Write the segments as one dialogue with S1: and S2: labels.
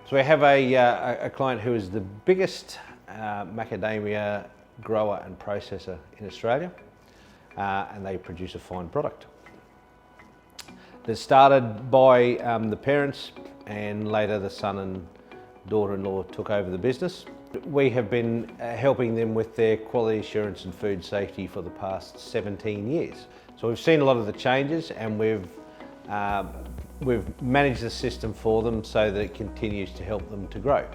S1: So we have a client who is the biggest macadamia grower and processor in Australia, and they produce a fine product. It started by the parents, and later the son and daughter-in-law took over the business. We have been helping them with their quality assurance and food safety for the past 17 years. So we've seen a lot of the changes, and we've managed the system for them so that it continues to help them to grow.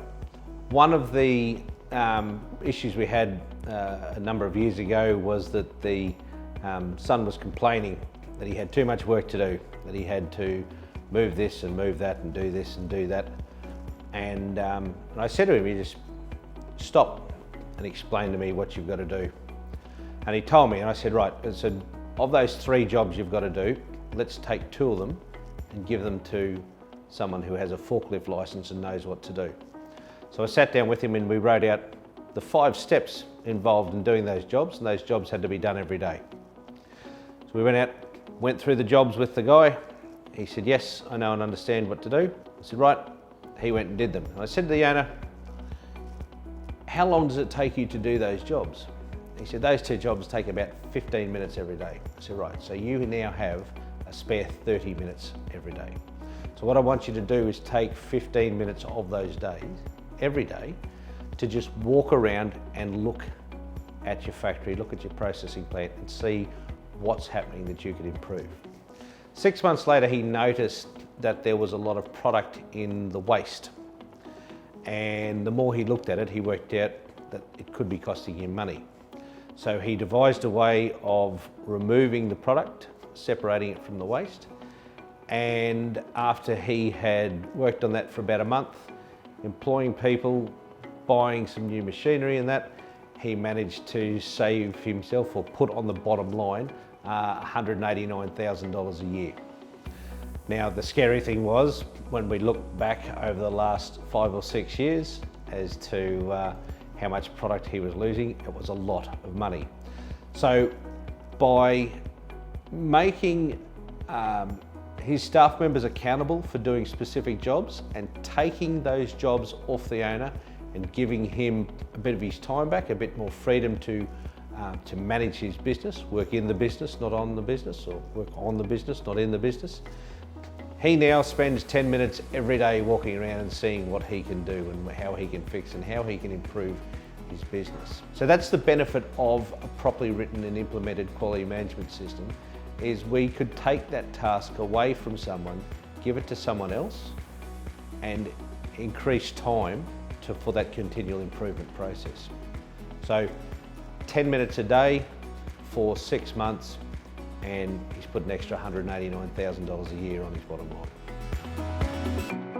S1: One of the issues we had a number of years ago was that the son was complaining that he had too much work to do, that he had to move this and move that and do this and do that. And I said to him, you just stop and explain to me what you've got to do. And he told me, and I said, right, I said, of those 3 jobs you've got to do, let's take 2 of them and give them to someone who has a forklift license and knows what to do. So I sat down with him and we wrote out the 5 steps involved in doing those jobs, and those jobs had to be done every day. So we went through the jobs with the guy. He said, yes, I know and understand what to do. I said, right. He went and did them. And I said to the owner, how long does it take you to do those jobs? He said, those 2 jobs take about 15 minutes every day. I said, right, so you now have a spare 30 minutes every day. So what I want you to do is take 15 minutes of those days, every day, to just walk around and look at your factory, look at your processing plant and see what's happening that you could improve. 6 months later, he noticed that there was a lot of product in the waste. And the more he looked at it, he worked out that it could be costing him money. So he devised a way of removing the product, separating it from the waste. And after he had worked on that for about a month, employing people, buying some new machinery and that, he managed to save himself, or put on the bottom line, $189,000 a year. Now, the scary thing was, when we looked back over the last 5 or 6 years as to how much product he was losing, it was a lot of money. So by making his staff members accountable for doing specific jobs and taking those jobs off the owner and giving him a bit of his time back, a bit more freedom to manage his business, work in the business, not on the business, or work on the business, not in the business. He now spends 10 minutes every day walking around and seeing what he can do and how he can fix and how he can improve his business. So that's the benefit of a properly written and implemented quality management system, is we could take that task away from someone, give it to someone else, and increase time for that continual improvement process. So 10 minutes a day for 6 months, and he's put an extra $189,000 a year on his bottom line.